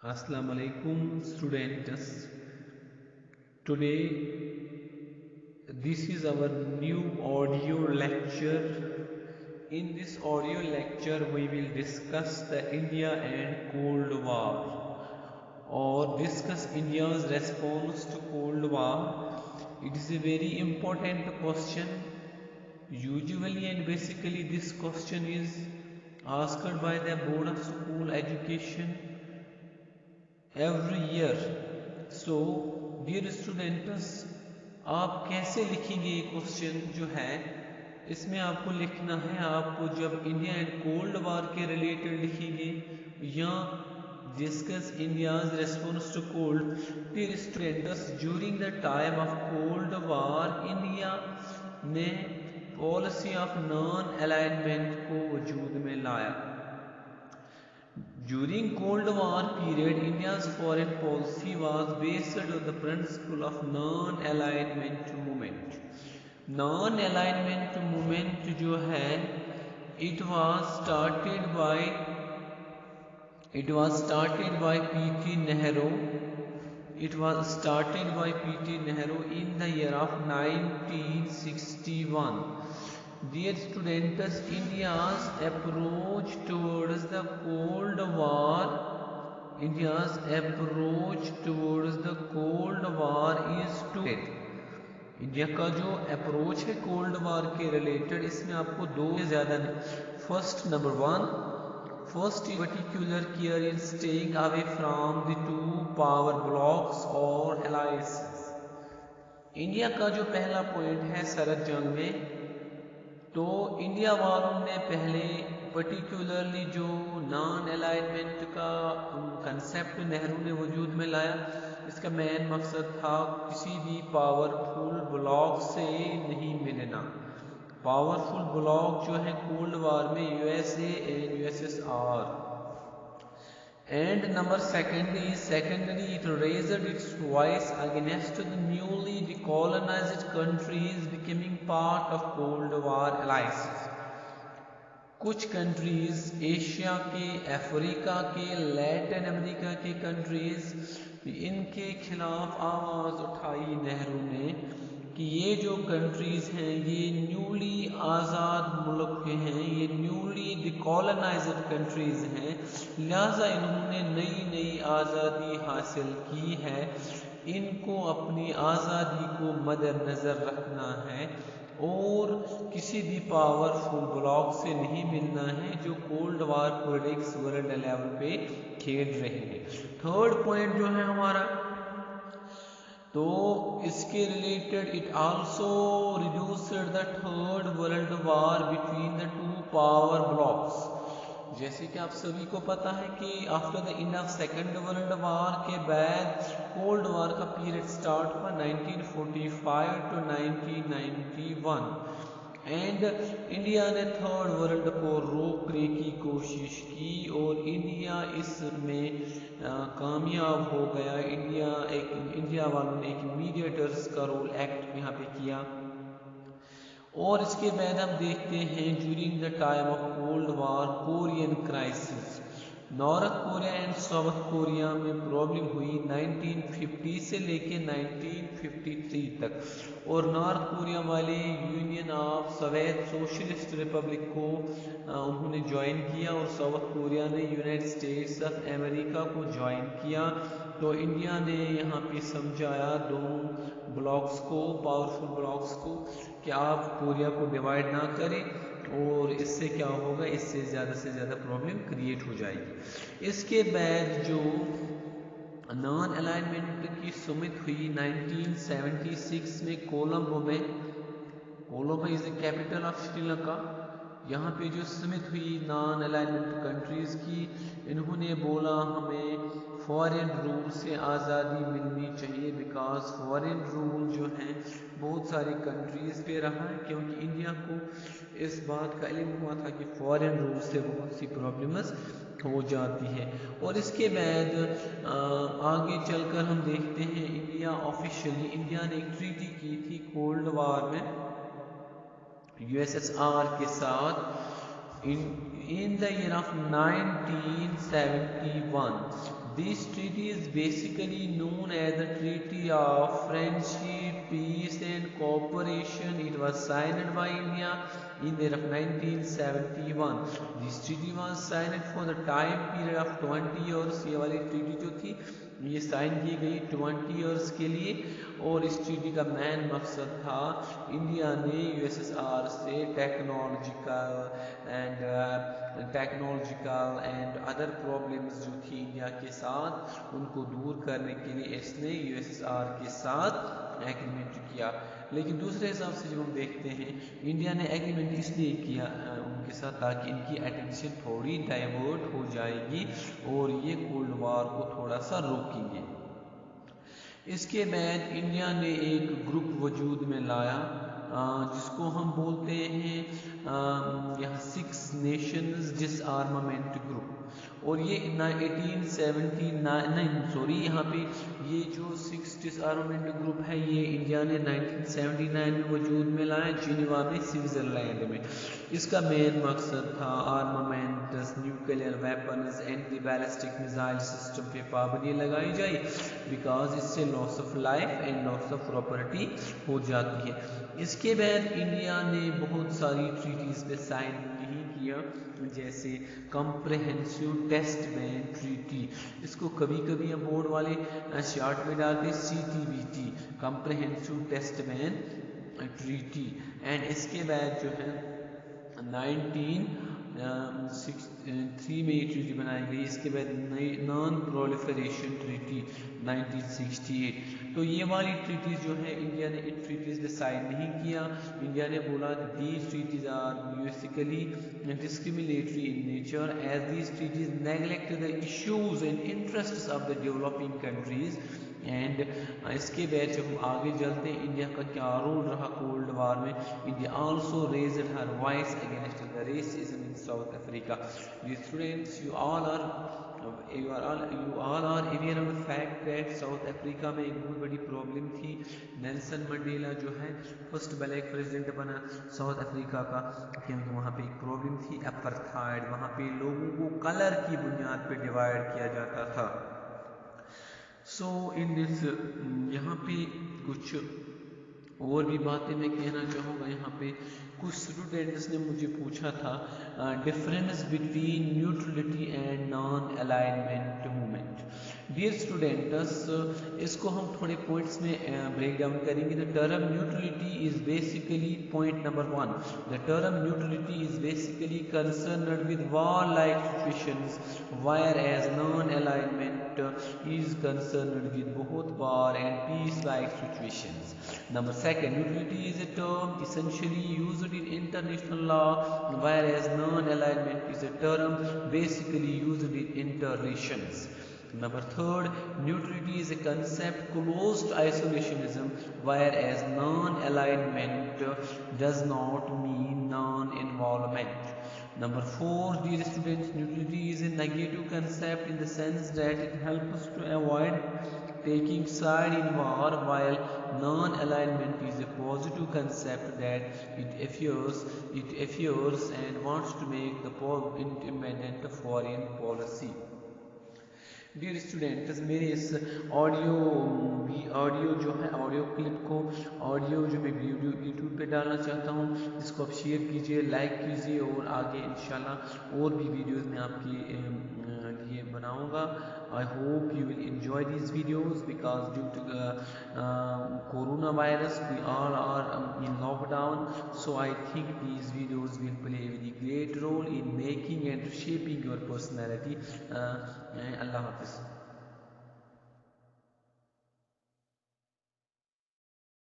Assalamu alaikum students. Today this is our new audio lecture. In this audio lecture we will discuss the India and Cold War or discuss India's response to Cold War. It is a very important question. Usually and basically this question is asked by the Board of School Education every year. So dear students, आप कैसे लिखेंगे ये question जो है, इसमें आपको लिखना है, आपको जब इंडिया एंड कोल्ड वार के रिलेटेड लिखेंगे या discuss India's response to cold. Dear students, during the time of cold war India ने पॉलिसी ऑफ नॉन अलाइनमेंट को वजूद में लाया. During Cold War period, India's foreign policy was based on the principle of non-alignment movement. Non-alignment movement जो है, it was started by P.T. Nehru. It was started by P.T. Nehru in the year of 1961. Dear students, India's approach towards the Cold War, is to India का जो approach है cold war के related, इसमें आपको दो से ज़्यादा नहीं. First, number one, first particular care in staying away from the two power blocks और अलायंसेस. इंडिया का जो पहला पॉइंट है सरहद जंग में, तो इंडिया वालों ने पहले पर्टिकुलरली जो नॉन अलाइनमेंट का कंसेप्ट नेहरू ने वजूद में लाया, इसका मेन मकसद था किसी भी पावरफुल ब्लॉक से नहीं मिलना. पावरफुल ब्लॉक जो है कोल्ड वार में USA and USSR. And number secondly, it raised its voice against the newly decolonized countries becoming part of Cold War alliances. कुछ कंट्रीज एशिया के, अफ्रीका के, लैटिन अमेरिका के कंट्रीज, इनके खिलाफ आवाज़ उठाई नेहरू ने कि ये जो कंट्रीज़ हैं ये न्यूली आज़ाद मुल्क हैं, ये न्यूली डिकॉलोनाइज्ड कंट्रीज़ हैं, लिहाजा इन्होंने नई नई आज़ादी हासिल की है, इनको अपनी आज़ादी को मद्देनज़र रखना है और किसी भी पावरफुल ब्लॉक से नहीं मिलना है जो cold war politics world level पे खेल रहे हैं. थर्ड पॉइंट जो है हमारा, तो इसके related it also reduced the third world war between the two power blocks. जैसे कि आप सभी को पता है कि after the end of second world war के बाद कोल्ड वार का पीरियड स्टार्ट हुआ 1945 टू 1991 एंड इंडिया ने थर्ड वर्ल्ड को रोकने की कोशिश की और इंडिया इसमें कामयाब हो गया. इंडिया वालों ने एक मीडिएटर्स का रोल एक्ट यहाँ पे किया. और इसके बाद हम देखते हैं during the time of cold war Korean crisis, north Korea and south Korea में प्रॉब्लम हुई 1950 से लेके 1953 तक. और नॉर्थ कोरिया वाले union of Soviet socialist Republic को उन्होंने ज्वाइन किया और साउथ कोरिया ने यूनाइटेड स्टेट्स ऑफ अमेरिका को ज्वाइन किया. तो इंडिया ने यहाँ पे समझाया दोनों ब्लॉक्स को, पावरफुल ब्लॉक्स को, कि आप कोरिया को डिवाइड ना करें और इससे क्या होगा, इससे ज़्यादा प्रॉब्लम क्रिएट हो जाएगी. इसके बाद जो नॉन अलाइनमेंट की समिट हुई 1976 में कोलंबो में, Colombo is the capital of Sri Lanka. यहाँ पे जो समिट हुई नॉन अलाइनमेंट कंट्रीज़ की, इन्होंने बोला हमें फॉरेन रूल से आज़ादी मिलनी चाहिए बिकॉज फॉरेन रूल जो है बहुत सारी कंट्रीज़ पे रहा है, क्योंकि इंडिया को इस बात का इल्म हुआ था कि फॉरेन रूल से बहुत सी प्रॉब्लम्स हो जाती है. और इसके बाद आगे चलकर हम देखते हैं इंडिया ने एक ट्रीटी की थी कोल्ड वार में यूएसएसआर के साथ in the year of 1971. This treaty is basically known as the Treaty of Friendship, Peace and Cooperation. It was signed by India in the year of 1971. This treaty was signed for the time period of 20 years. ये वाली treaty जो थी ये sign की गई 20 years के लिए, और इस ट्रीटी का मेन मकसद था इंडिया ने यूएसएसआर से टेक्नोलॉजिकल एंड अदर प्रॉब्लम्स जो थी इंडिया के साथ उनको दूर करने के लिए इसने यूएसएसआर के साथ एग्रीमेंट किया। लेकिन दूसरे हिसाब से जब हम देखते हैं इंडिया ने एग्रीमेंट इसलिए किया उनके साथ ताकि इनकी अटेंशन थोड़ी डाइवर्ट हो जाएगी और ये कोल्ड वार को थोड़ा सा रोकेंगे। इसके बाद इंडिया ने एक ग्रुप वजूद में लाया जिसको हम बोलते हैं यहाँ 6 नेशंस डिसआर्मामेंट ग्रुप, और ये 1879 यहाँ पे ये जो 6 डिसआर्मामेंट ग्रुप है ये इंडिया ने 1979 में वजूद में लाया जिनेवा में स्विट्जरलैंड में। इसका मेन मकसद था armaments, nuclear weapons, anti ballistic missile system पे पाबंदी लगाई जाए, बिकॉज इससे loss of life and loss of property हो जाती है। इसके बाद इंडिया ने बहुत सारी ट्रीटीज पे साइन नहीं किया, जैसे कॉम्प्रहेंसिव टेस्ट बैन ट्रीटी, इसको कभी कभी हम बोर्ड वाले शॉर्ट में डालते CTBT, comprehensive test ban treaty. And इसके बाद जो है 1963 में ये ट्रीटी बनाई गई। इसके बाद नॉन प्रोलिफरेशन ट्रीटी 1968। तो ये वाली ट्रीटीज जो है इंडिया ने इन ट्रीटीज पे साइन नहीं किया। इंडिया ने बोला these treaties are basically discriminatory in nature as these treaties neglect the issues and interests of the developing countries. And इसके बाद जब हम आगे चलते हैं इंडिया का क्या रोल रहा कोल्ड वार में, India also raised her voice against the racism in South Africa. Students you all are aware of the fact that South Africa में एक बहुत बड़ी प्रॉब्लम थी। नेल्सन मंडेला जो है फर्स्ट ब्लैक प्रेसिडेंट बना साउथ अफ्रीका का, क्योंकि वहाँ पे एक प्रॉब्लम थी अपार्थाइड, वहाँ पे लोगों को कलर की बुनियाद पे डिवाइड किया जाता था। सो इन दिस यहाँ पे कुछ और भी बातें मैं कहना चाहूँगा। यहाँ पे कुछ स्टूडेंट्स ने मुझे पूछा था difference between neutrality and non alignment movement. Dear students, इसको हम थोड़े पॉइंट्स में ब्रेक डाउन करेंगे। The term neutrality is basically point number 1, the term neutrality is basically concerned with war like situations whereas non नॉन अलाइनमेंट is concerned with both war and peace like situations. Number 2, neutrality is a term essentially used in international law, whereas non-alignment is a term basically used in interrelations. Number 3, neutrality is a concept close to isolationism, whereas non-alignment does not mean non-involvement. Number 4, dear students, neutrality is a negative concept in the sense that it helps us to avoid taking side in war, while non-alignment is a positive concept that it affirms and wants to make the independent foreign policy. Dear students, मेरे इस audio जो है audio clip को audio जो मैं video YouTube पे डालना चाहता हूँ, इसको आप शेयर कीजिए, लाइक कीजिए, और आगे इंशाल्लाह और भी वीडियोस मैं आपके लिए बनाऊँगा। I hope you will enjoy these videos because due to coronavirus we all are in lockdown, so I think these videos will play a very great role in making and shaping your personality. Allah Hafiz.